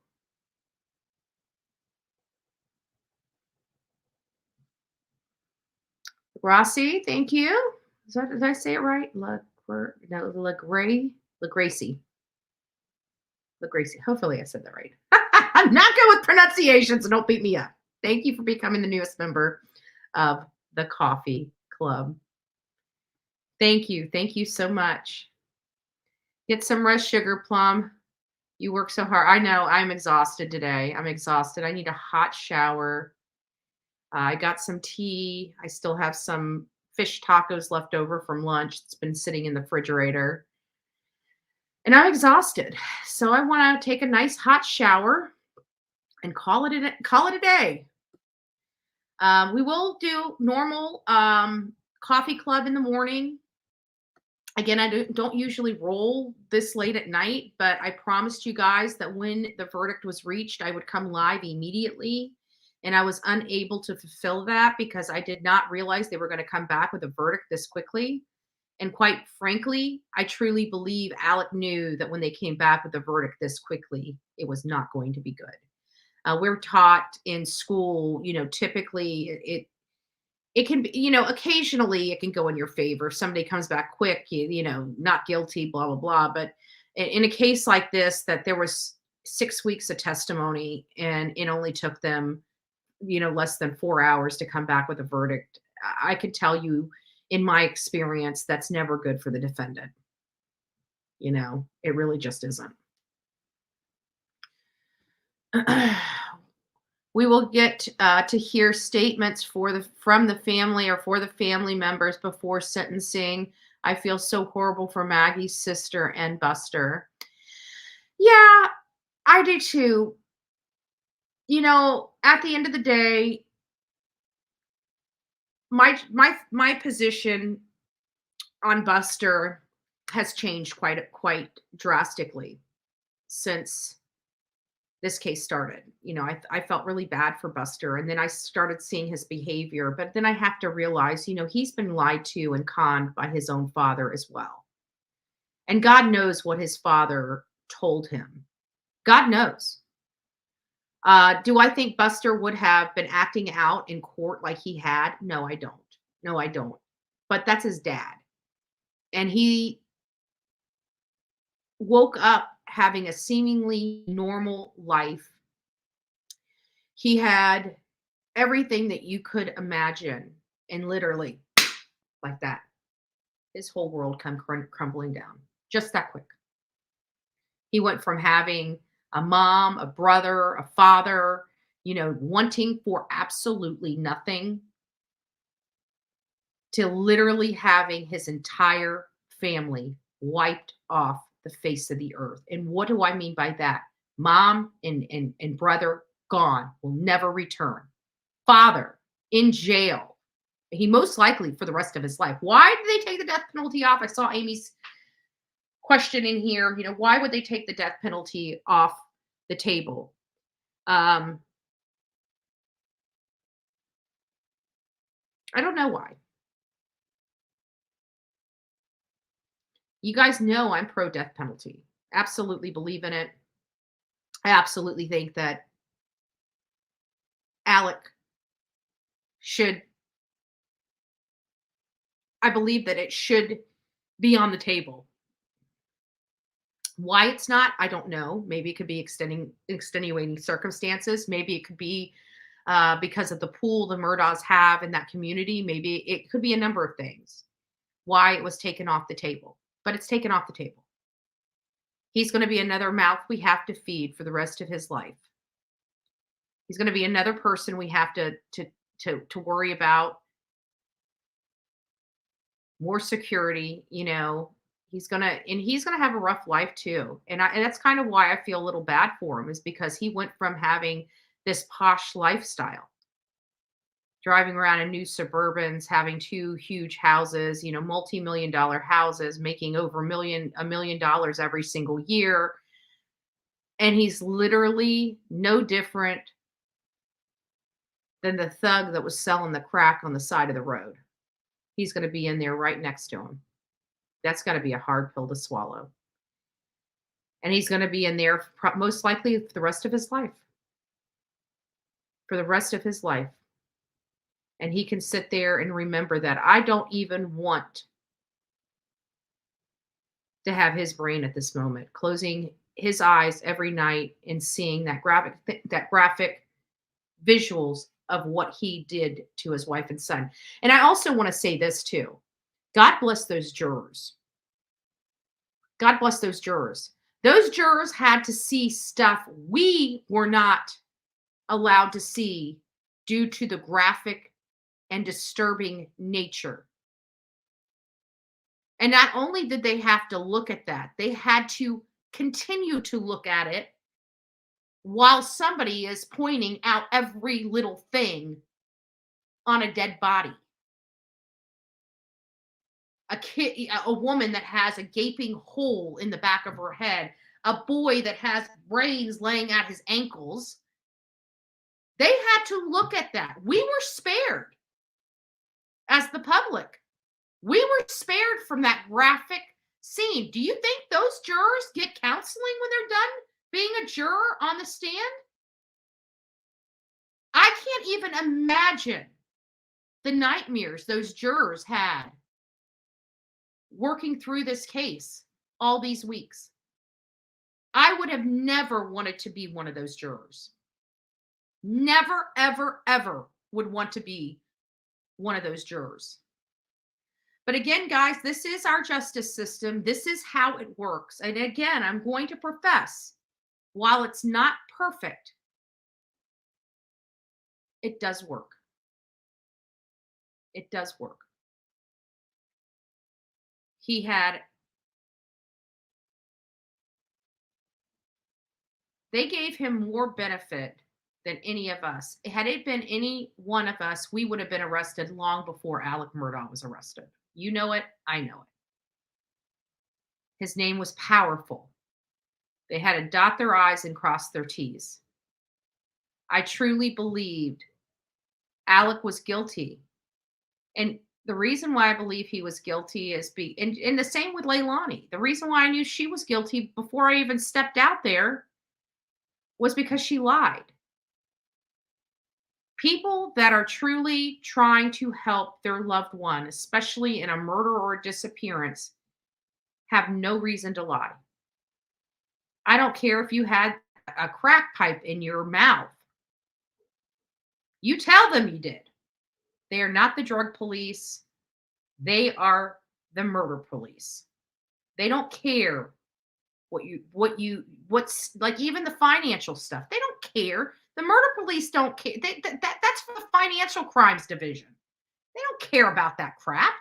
Rossi, thank you. Did I say it right? LaGracie. Hopefully I said that right. I'm not good with pronunciations, so don't beat me up. Thank you for becoming the newest member of the coffee club. Thank you. Thank you so much. Get some rest, Sugar Plum. You work so hard. I know. I'm exhausted today. I'm exhausted. I need a hot shower. I got some tea. I still have some fish tacos left over from lunch. It's been sitting in the refrigerator. And I'm exhausted. So I want to take a nice hot shower and call it a day. We will do normal coffee club in the morning. Again, I don't usually roll this late at night, but I promised you guys that when the verdict was reached, I would come live immediately. And I was unable to fulfill that because I did not realize they were going to come back with a verdict this quickly. And quite frankly, I truly believe Alec knew that when they came back with a verdict this quickly, it was not going to be good. We're taught in school, typically it can be, occasionally it can go in your favor. If somebody comes back quick, not guilty, blah, blah, blah. But in a case like this, that there was 6 weeks of testimony and it only took them, less than 4 hours to come back with a verdict. I can tell you in my experience, that's never good for the defendant. It really just isn't. We will get to hear statements from the family or for the family members before sentencing. I feel so horrible for Maggie's sister and Buster. Yeah, I do too. At the end of the day, my position on Buster has changed quite drastically since this case started. I felt really bad for Buster, and then I started seeing his behavior, but then I have to realize, he's been lied to and conned by his own father as well. And God knows what his father told him. God knows. Do I think Buster would have been acting out in court like he had? No, I don't. But that's his dad. And he woke up having a seemingly normal life. He had everything that you could imagine, and literally like that, his whole world come crumbling down just that quick. He went from having a mom, a brother, a father, wanting for absolutely nothing, to literally having his entire family wiped off the face of the earth. And what do I mean by that? Mom and brother gone, will never return. Father in jail. He most likely for the rest of his life. Why did they take the death penalty off? I saw Amy's question in here, why would they take the death penalty off the table? I don't know why. You guys know I'm pro death penalty. Absolutely believe in it. I absolutely think that Alec should, I believe that it should be on the table. Why it's not, I don't know. Maybe it could be extenuating circumstances. Maybe it could be because of the pool the Murdaughs have in that community. Maybe it could be a number of things why it was taken off the table, but it's taken off the table. He's going to be another mouth we have to feed for the rest of his life. He's going to be another person we have to worry about. More security, he's going to have a rough life too. And that's kind of why I feel a little bad for him, is because he went from having this posh lifestyle, driving around in new Suburbans, having 2 huge houses, multi-million-dollar houses, making over $1 million every single year. And he's literally no different than the thug that was selling the crack on the side of the road. He's going to be in there right next to him. That's going to be a hard pill to swallow. And he's going to be in there most likely for the rest of his life. For the rest of his life. And he can sit there and remember that. I don't even want to have his brain at this moment, closing his eyes every night and seeing that graphic visuals of what he did to his wife and son. And I also want to say this too. God bless those jurors. God bless those jurors. Those jurors had to see stuff we were not allowed to see due to the graphic and disturbing nature. And not only did they have to look at that, they had to continue to look at it while somebody is pointing out every little thing on a dead body. A woman that has a gaping hole in the back of her head, a boy that has brains laying at his ankles. They had to look at that. We were spared as the public. We were spared from that graphic scene. Do you think those jurors get counseling when they're done being a juror on the stand? I can't even imagine the nightmares those jurors had working through this case all these weeks. I would have never wanted to be one of those jurors. Never, ever, ever would want to be one of those jurors. But again, guys, this is our justice system. This is how it works. And again, I'm going to profess, while it's not perfect, it does work. It does work. They gave him more benefit than any of us. Had it been any one of us, we would have been arrested long before Alec Murdaugh was arrested. You know it. I know it. His name was powerful. They had to dot their I's and cross their T's. I truly believed Alec was guilty. And the reason why I believe he was guilty is and the same with Leilani. The reason why I knew she was guilty before I even stepped out there was because she lied. People that are truly trying to help their loved one, especially in a murder or a disappearance, have no reason to lie. I don't care if you had a crack pipe in your mouth. You tell them you did. They are not the drug police. They are the murder police. They don't care what's like, even the financial stuff. They don't care. The murder police don't care. That's for the financial crimes division. They don't care about that crap.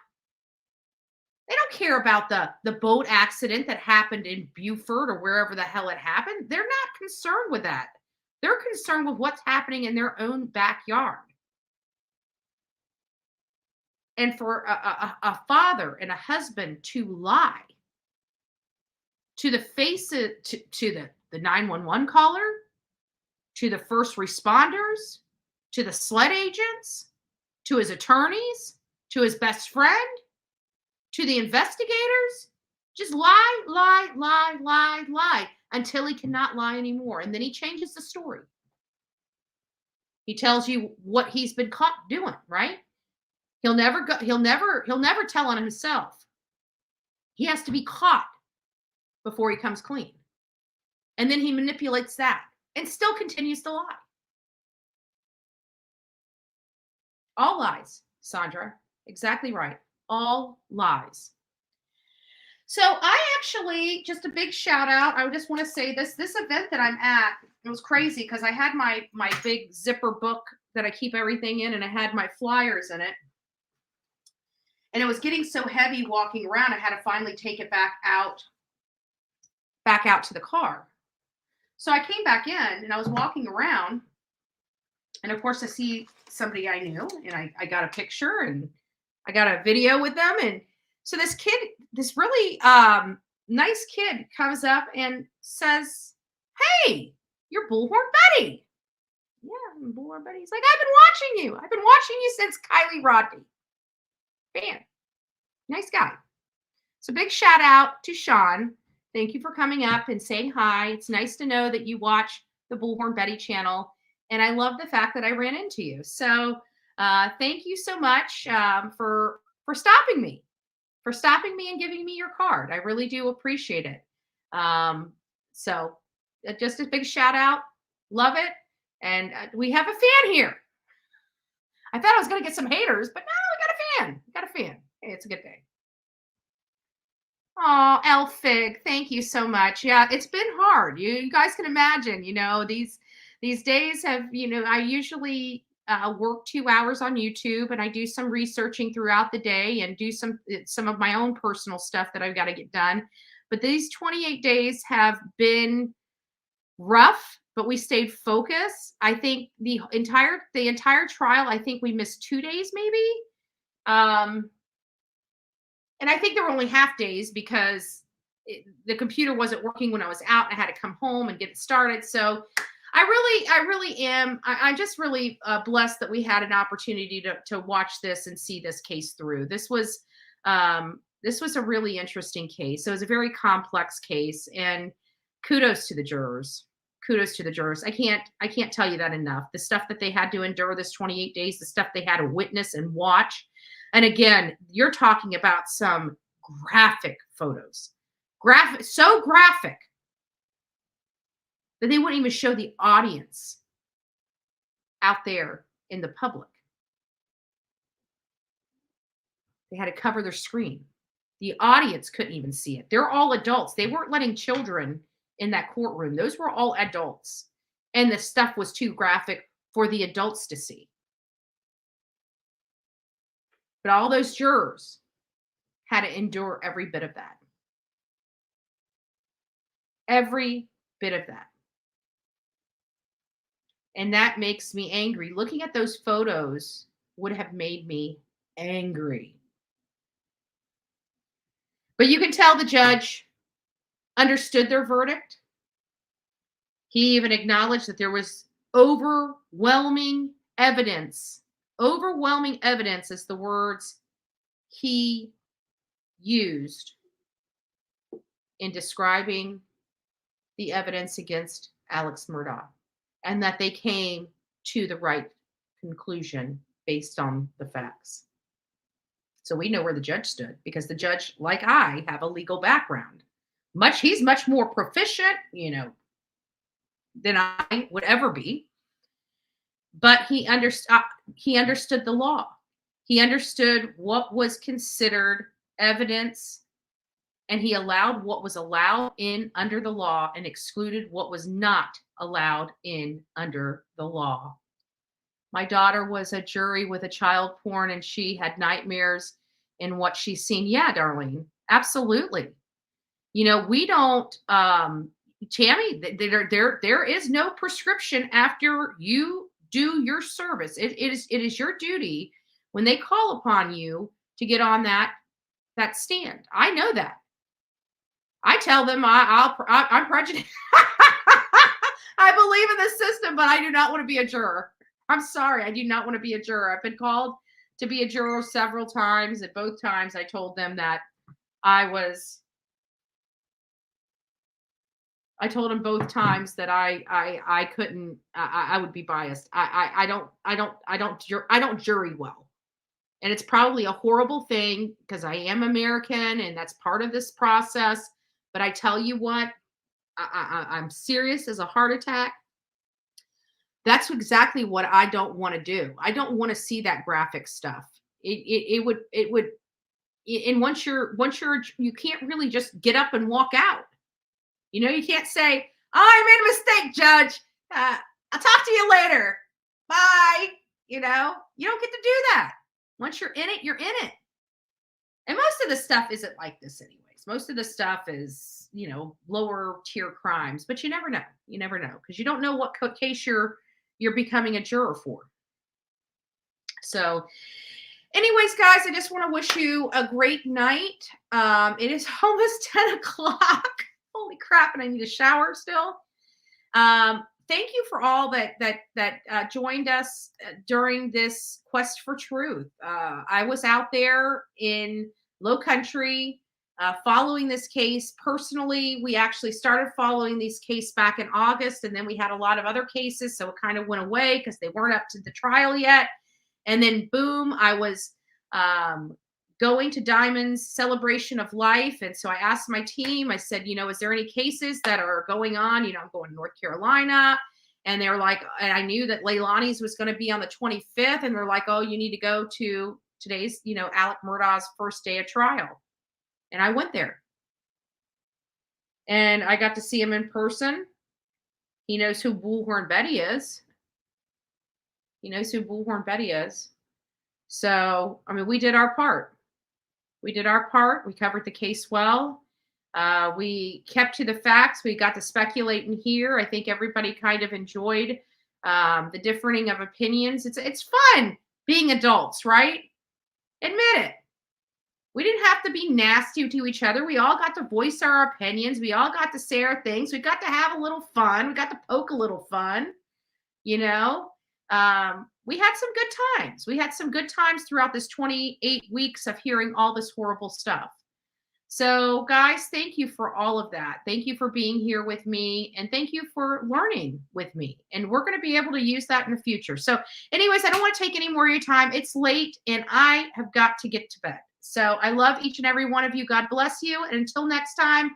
They don't care about the boat accident that happened in Beaufort or wherever the hell it happened. They're not concerned with that. They're concerned with what's happening in their own backyard. And for a father and a husband to lie to the face of, to the 911 caller, to the first responders, to the SLED agents, to his attorneys, to his best friend, to the investigators. Just lie, lie, lie, lie, lie until he cannot lie anymore. And then he changes the story. He tells you what he's been caught doing, right? He'll never tell on himself. He has to be caught before he comes clean. And then he manipulates that and still continues to lie. All lies, Sandra. Exactly right. All lies. So I actually, just a big shout out. I just want to say this event that I'm at, it was crazy because I had my big zipper book that I keep everything in, and I had my flyers in it. And it was getting so heavy walking around, I had to finally take it back out to the car. So I came back in and I was walking around, and of course I see somebody I knew, and I got a picture and I got a video with them. And so this kid, this really nice kid comes up and says, "Hey, you're Bullhorn Betty." Yeah, I'm Bullhorn Betty. He's like, "I've been watching you. I've been watching you since Kylie Rodney." Fan. Nice guy. So big shout out to Sean. Thank you for coming up and saying hi. It's nice to know that you watch the Bullhorn Betty channel. And I love the fact that I ran into you. So thank you so much for stopping me. For stopping me and giving me your card. I really do appreciate it. So just a big shout out. Love it. And we have a fan here. I thought I was going to get some haters, but no, we got a fan. We got a fan. Hey, it's a good day. Oh, Elfig, thank you so much. Yeah, it's been hard. You guys can imagine, these days have, I usually work 2 hours on YouTube, and I do some researching throughout the day and do some of my own personal stuff that I've got to get done. But these 28 days have been rough, but we stayed focused. I think the entire trial, I think we missed 2 days maybe. And I think there were only half days because the computer wasn't working when I was out. I had to come home and get it started. So I really am. I'm just really blessed that we had an opportunity to watch this and see this case through. This was a really interesting case. So it was a very complex case, and kudos to the jurors. Kudos to the jurors. I can't tell you that enough. The stuff that they had to endure this 28 days, the stuff they had to witness and watch. And again, you're talking about some graphic photos. So graphic that they wouldn't even show the audience out there in the public. They had to cover their screen. The audience couldn't even see it. They're all adults. They weren't letting children in that courtroom. Those were all adults. And the stuff was too graphic for the adults to see. But all those jurors had to endure every bit of that. Every bit of that. And that makes me angry. Looking at those photos would have made me angry. But you can tell the judge understood their verdict. He even acknowledged that there was overwhelming evidence. Overwhelming evidence is the words he used in describing the evidence against Alex Murdaugh, and that they came to the right conclusion based on the facts. So we know where the judge stood, because the judge, like I, have a legal background. He's much more proficient, than I would ever be. But he understood the law. He understood what was considered evidence, and he allowed what was allowed in under the law and excluded what was not allowed in under the law. My daughter was a jury with a child porn, and she had nightmares in what she's seen. Yeah, Darlene, absolutely. We don't, Tammy, there is no prescription after you do your service. It is your duty when they call upon you to get on that stand. I know that. I tell them I'm prejudiced. I believe in the system, but I do not want to be a juror. I'm sorry. I do not want to be a juror. I've been called to be a juror several times. At both times, I told them that I told them both times that I couldn't, I would be biased. I don't jury well. And it's probably a horrible thing because I am American and that's part of this process. But I tell you what, I'm serious as a heart attack. That's exactly what I don't want to do. I don't want to see that graphic stuff. It would, and once you're, you can't really just get up and walk out. You know, you can't say, "Oh, I made a mistake, Judge. I'll talk to you later. Bye." You know, you don't get to do that. Once you're in it, you're in it. And most of the stuff isn't like this anyways. Most of the stuff is, you know, lower tier crimes, but you never know. You never know because you don't know what case you're becoming a juror for. So anyways, guys, I just want to wish you a great night. It is almost 10 o'clock. Holy crap, and I need a shower still. Thank you for all that joined us during this quest for truth. I was out there in low country following this case personally. We actually started following this case back in August, and then we had a lot of other cases, so it kind of went away because they weren't up to the trial yet. And then boom, I was going to Diamond's celebration of life. And so I asked my team, I said, you know, is there any cases that are going on? You know, I'm going to North Carolina. And they're like, and I knew that Leilani's was going to be on the 25th. And they're like, oh, you need to go to today's, you know, Alec Murdaugh's first day of trial. And I went there. And I got to see him in person. He knows who Bullhorn Betty is. He knows who Bullhorn Betty is. So, I mean, we did our part. We did our part. We covered the case well. We kept to the facts. We got to speculate in here. I think everybody kind of enjoyed the differing of opinions. It's fun being adults, right? Admit it. We didn't have to be nasty to each other. We all got to voice our opinions. We all got to say our things. We got to have a little fun. We got to poke a little fun, you know. We had some good times. We had some good times throughout this 28 weeks of hearing all this horrible stuff. So guys, thank you for all of that. Thank you for being here with me and thank you for learning with me. And we're going to be able to use that in the future. So anyways, I don't want to take any more of your time. It's late and I have got to get to bed. So I love each and every one of you. God bless you. And until next time,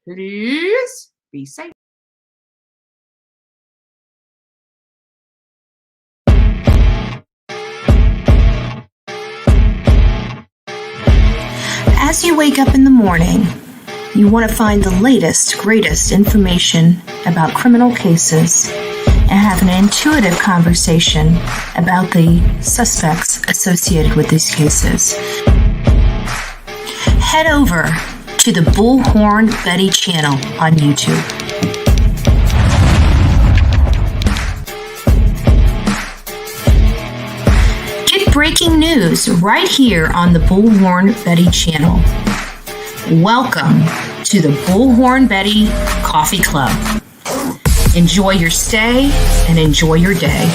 please be safe. As you wake up in the morning, you want to find the latest, greatest information about criminal cases and have an intuitive conversation about the suspects associated with these cases. Head over to the Bullhorn Betty channel on YouTube. Breaking news right here on the Bullhorn Betty channel. Welcome to the Bullhorn Betty Coffee Club. Enjoy your stay and enjoy your day.